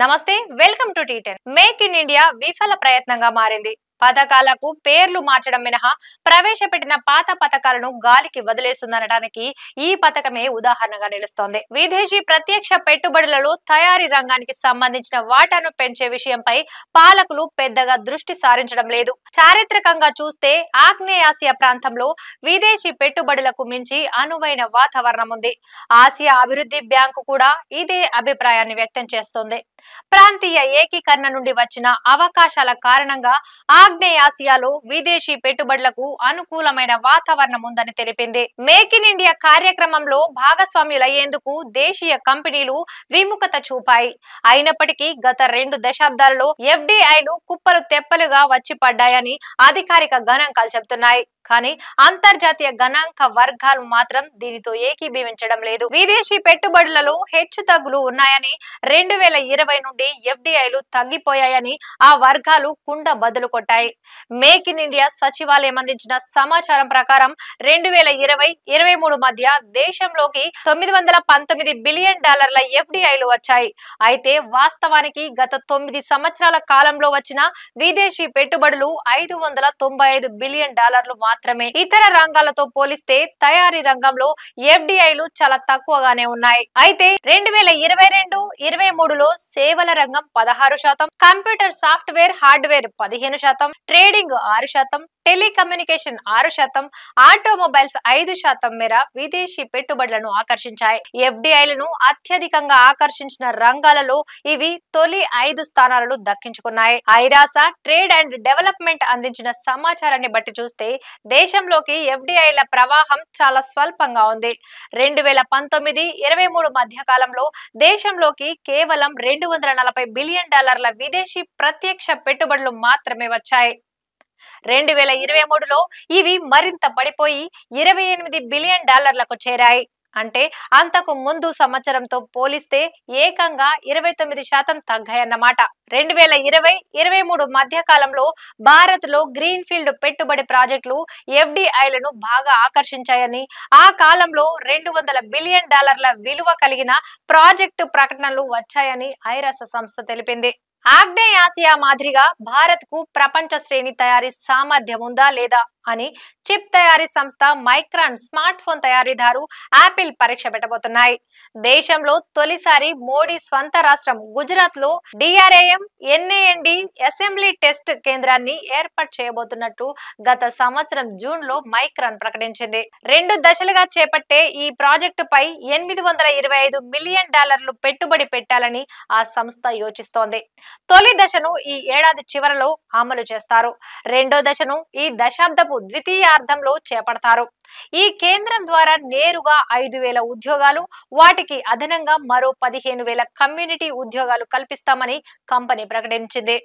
నమస్తే welcome to T10 make in India విఫల ప్రయత్నంగా మారింది. పథకాలకు పేర్లు మార్చడం మినహా ప్రవేశపెట్టిన పాత పథకాలను గాలికి వదిలేస్తుందనడానికి ఈ పథకమే ఉదాహరణగా నిలుస్తోంది. విదేశీ ప్రత్యక్ష పెట్టుబడులలో తయారీ రంగానికి సంబంధించిన వాటాను పెంచే విషయంపై పాలకులు పెద్దగా దృష్టి సారించడం లేదు. చారిత్రకంగా చూస్తే ఆగ్నేయాసియా ప్రాంతంలో విదేశీ పెట్టుబడులకు మించి అనువైన వాతావరణం ఉంది. ఆసియా అభివృద్ధి బ్యాంకు కూడా ఇదే అభిప్రాయాన్ని వ్యక్తం చేస్తోంది. ప్రాంతీయ ఏకీకరణ నుండి వచ్చిన అవకాశాల కారణంగా ఆగ్నేయాసియాలో విదేశీ పెట్టుబడులకు అనుకూలమైన వాతావరణం ఉందని తెలిపింది. మేక్ ఇన్ ఇండియా కార్యక్రమంలో భాగస్వామ్యులయ్యేందుకు దేశీయ కంపెనీలు విముఖత చూపాయి. అయినప్పటికీ గత 2 దశాబ్దాలలో ఎఫ్డిఐలు కుప్పలు తెప్పలుగా వచ్చి పడ్డాయని అధికారిక గణాంకాలు చెబుతున్నాయి. కానీ అంతర్జాతీయ గణాంక వర్గాలు మాత్రం దీనితో ఏకీభవించడం లేదు. విదేశీ పెట్టుబడులలో హెచ్చుతగ్గులు ఉన్నాయని, 2020 నుండి ఎఫ్డిఐలు తగ్గిపోయాయని ఆ వర్గాలు కుండ బదులు కొట్టాయి. మేక్ ఇన్ ఇండియా సచివాలయం అందించిన సమాచారం ప్రకారం 2020-23 మధ్య దేశంలోకి $919 బిలియన్ ఎఫ్డిఐలు వచ్చాయి. అయితే వాస్తవానికి గత 9 సంవత్సరాల కాలంలో వచ్చిన విదేశీ పెట్టుబడులు $595 బిలియన్ మాత్రమే. ఇతర రంగాలతో పోలిస్తే తయారీ రంగంలో ఎఫ్డిఐలు చాలా తక్కువగానే ఉన్నాయి. అయితే 2022-23లో సేవల రంగం 16%, computer software hardware 15%, trading 6%, telecommunication 6%, automobiles 5% మేర విదేశీ పెట్టుబడులను ఆకర్షించాయి. ఎఫ్డిఐలను అత్యధికంగా ఆకర్షించిన రంగాలలో ఇవి తొలి 5 స్థానాలను దక్కించుకున్నాయి. ఐరాస ట్రేడ్ అండ్ డెవలప్మెంట్ అందించిన సమాచారాన్ని బట్టి చూస్తే దేశంలోకి ఎఫ్డిఐల ప్రవాహం చాలా స్వల్పంగా ఉంది. 2019-23 మధ్య కాలంలో దేశంలోకి కేవలం $240 బిలియన్ విదేశీ ప్రత్యక్ష పెట్టుబడులు మాత్రమే వచ్చాయి. 2023లో ఇవి మరింత పడిపోయి $28 బిలియన్ చేరాయి. అంటే అంతకు ముందు సంవత్సరంతో పోలిస్తే ఏకంగా 29% తగ్గాయన్నమాట. 2020-23 మధ్య కాలంలో భారత్ లో గ్రీన్ ఫీల్డ్ పెట్టుబడి ప్రాజెక్టులు ఎఫ్డిఐలను బాగా ఆకర్షించాయని, ఆ కాలంలో $200 బిలియన్ విలువ కలిగిన ప్రాజెక్టు ప్రకటనలు వచ్చాయని ఐరాస సంస్థ తెలిపింది. ఆగ్నేయాసియా మాదిరిగా భారత్ కు ప్రపంచ శ్రేణి తయారీ సామర్థ్యం ఉందా లేదా అని చిప్ తయారీ సంస్థ మైక్రాన్ స్మార్ట్ ఫోన్ తయారీదారు యాపిల్ పరీక్ష పెట్టబోతున్నాయి. దేశంలో తొలిసారి మోడీ స్వంత రాష్ట్రం గుజరాత్ లో డిఆర్ఏఎం ఎన్ఏఎన్డి అసెంబ్లీ టెస్ట్ కేంద్రాన్ని ఏర్పాటు చేయబోతున్నట్టు గత సంవత్సరం జూన్ లో మైక్రాన్ ప్రకటించింది. 2 దశలుగా చేపట్టే ఈ ప్రాజెక్టు పై $825 మిలియన్ పెట్టుబడి పెట్టాలని ఆ సంస్థ యోచిస్తోంది. తొలి దశను ఈ ఏడాది చివరలో అమలు చేస్తారు. రెండో దశను ఈ దశాబ్దపు ద్వితీయార్థంలో చేపడతారు. ఈ కేంద్రం ద్వారా నేరుగా 5,000 ఉద్యోగాలు, వాటికి అదనంగా మరో 15,000 కమ్యూనిటీ ఉద్యోగాలు కల్పిస్తామని కంపెనీ ప్రకటించింది.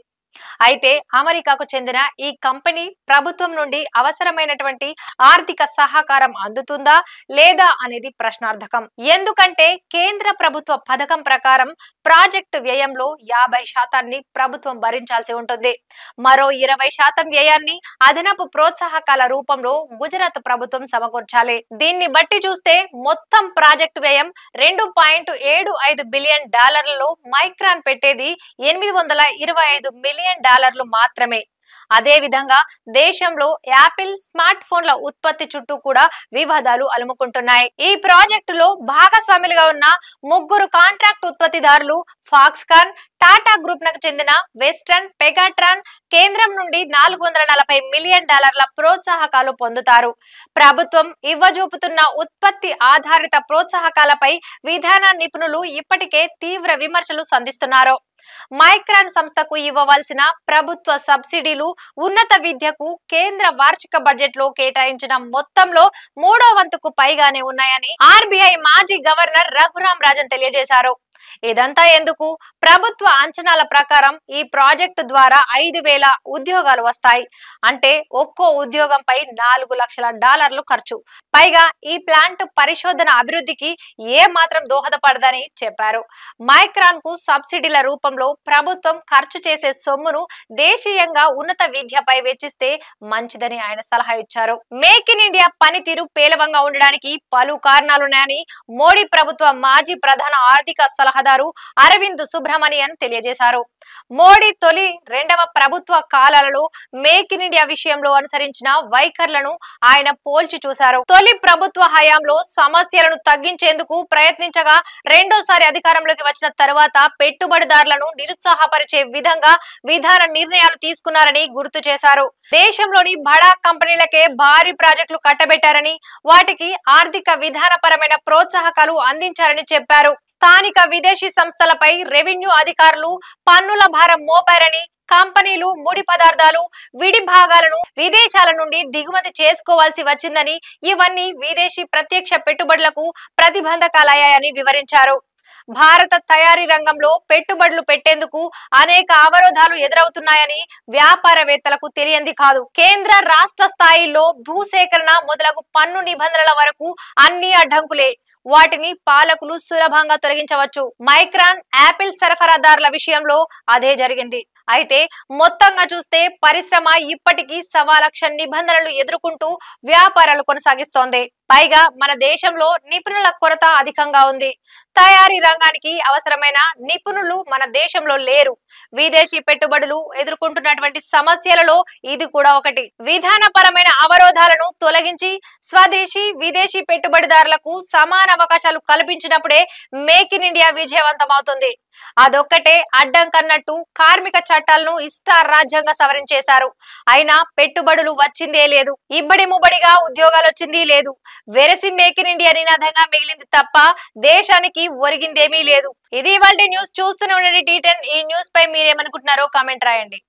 అయితే అమెరికాకు చెందిన ఈ కంపెనీ ప్రభుత్వం నుండి అవసరమైనటువంటి ఆర్థిక సహకారం అందుతుందా లేదా అనేది ప్రశ్నార్థకం. ఎందుకంటే కేంద్ర ప్రభుత్వ పథకం ప్రకారం ప్రాజెక్టు వ్యయంలో 50% ప్రభుత్వం భరించాల్సి ఉంటుంది. మరో 20% వ్యయాన్ని అదనపు ప్రోత్సాహకాల రూపంలో గుజరాత్ ప్రభుత్వం సమకూర్చాలి. దీన్ని బట్టి చూస్తే మొత్తం ప్రాజెక్టు వ్యయం $2.75 బిలియన్ మైక్రాన్ పెట్టేది $825 మిలియన్ మాత్రమే. అదే విధంగా దేశంలో యాపిల్ స్మార్ట్ ఫోన్ల ఉత్పత్తి చుట్టూ కూడా వివాదాలు అలుముకుంటున్నాయి. ఈ ప్రాజెక్టులో భాగస్వాములుగా ఉన్న 3 కాంట్రాక్ట్ ఉత్పత్తిదారులు ఫాక్స్కాన్, టాటా గ్రూప్ నకు చెందిన వెస్టర్న్, పెగాట్రాన్ కేంద్రం నుండి $440 మిలియన్ ప్రోత్సాహకాలు పొందుతారు. ప్రభుత్వం ఇవ్వజూపుతున్న ఉత్పత్తి ఆధారిత ప్రోత్సాహకాలపై విధాన నిపుణులు ఇప్పటికే తీవ్ర విమర్శలు సంధిస్తున్నారు. మైక్రాన్ సంస్థకు ఇవ్వవలసిన ప్రభుత్వ సబ్సిడీలు ఉన్నత విద్యకు కేంద్ర వార్షిక బడ్జెట్ లో కేటాయించిన మొత్తంలో 3వ వంతుకు పైగానే ఉన్నాయని ఆర్బీఐ మాజీ గవర్నర్ రఘురాం రాజన్ తెలియజేశారు. ఇదంతా ఎందుకు? ప్రభుత్వ అంచనాల ప్రకారం ఈ ప్రాజెక్టు ద్వారా 5,000 ఉద్యోగాలు వస్తాయి. అంటే ఒక్కో ఉద్యోగంపై $4 లక్షల ఖర్చు. పైగా ఈ ప్లాంట్ పరిశోధన అభివృద్ధికి ఏ మాత్రం దోహదపడదని చెప్పారు. మైక్రాన్ కు సబ్సిడీల రూపంలో ప్రభుత్వం ఖర్చు చేసే సొమ్మును దేశీయంగా ఉన్నత విద్యపై వెచ్చిస్తే మంచిదని ఆయన సలహా ఇచ్చారు. మేక్ ఇన్ ఇండియా పనితీరు పేలవంగా ఉండడానికి పలు కారణాలున్నాయని మోడీ ప్రభుత్వ మాజీ ప్రధాన ఆర్థిక సలహాదారు అరవింద్ సుబ్రమణియన్ తెలియజేశారు. మోడీ తొలి రెండవ ప్రభుత్వ కాలాలలో మేక్ ఇన్ ఇండియా విషయంలో అనుసరించిన వైఖరులను ఆయన పోల్చి చూశారు. తొలి ప్రభుత్వ హయాంలో సమస్యలను తగ్గించేందుకు ప్రయత్నించగా రెండోసారి అధికారంలోకి వచ్చిన తరువాత పెట్టుబడిదారులను నిరుత్సాహపరిచే విధంగా విధాన నిర్ణయాలు తీసుకున్నారని గుర్తు చేశారు. దేశంలోని బడా కంపెనీలకే భారీ ప్రాజెక్టులు కట్టబెట్టారని వాటికి ఆర్థిక విధానపరమైన ప్రోత్సాహకాలు అందించారని చెప్పారు. స్థానిక విదేశీ సంస్థలపై రెవెన్యూ అధికారులు పన్నుల భారం మోపారని, కంపెనీలు ముడి పదార్థాలు విడి భాగాలను విదేశాల నుండి దిగుమతి చేసుకోవాల్సి వచ్చిందని, ఇవన్నీ విదేశీ ప్రత్యక్ష పెట్టుబడులకు ప్రతిబంధకాలయ్యాయని వివరించారు. భారత తయారీ రంగంలో పెట్టుబడులు పెట్టేందుకు అనేక అవరోధాలు ఎదురవుతున్నాయని వ్యాపారవేత్తలకు తెలియంది కాదు. కేంద్ర రాష్ట్ర స్థాయిలో భూసేకరణ మొదలగు పన్ను నిబంధనల వరకు అన్ని అడ్డంకులే. వాటిని పాలకులు సులభంగా తొలగించవచ్చు. మైక్రాన్, యాపిల్ సరఫరాదారుల విషయంలో అదే జరిగింది. అయితే మొత్తంగా చూస్తే పరిశ్రమ ఇప్పటికీ 1,00,000 నిబంధనలు ఎదుర్కొంటూ వ్యాపారాలు కొనసాగిస్తోంది. పైగా మన దేశంలో నిపుణుల కొరత అధికంగా ఉంది. తయారీ రంగానికి అవసరమైన నిపుణులు మన దేశంలో లేరు. విదేశీ పెట్టుబడులు ఎదుర్కొంటున్నటువంటి సమస్యలలో ఇది కూడా ఒకటి. విధానపరమైన అవరోధాలను తొలగించి స్వదేశీ, విదేశీ పెట్టుబడిదారులకు సమాన అవకాశాలు కల్పించినప్పుడే మేక్ ఇన్ ఇండియా విజయవంతమవుతుంది. అదొక్కటే అడ్డంకన్నట్టు కార్మిక చట్టాలను ఇష్టారాజ్యంగా సవరించేశారు. అయినా పెట్టుబడులు వచ్చిందే లేదు. ఇబ్బడి ముబ్బడిగా ఉద్యోగాలు వచ్చింది లేదు. వెరసి మేక్ ఇన్ ఇండియా నినాదంగా మిగిలింది తప్ప దేశానికి ఒరిగిందేమీ లేదు. ఇది ఇవాల్టి న్యూస్. చూస్తూనే ఉండండి T10. ఈ న్యూస్ పై మీరేమనుకుంటున్నారో కామెంట్ రాయండి.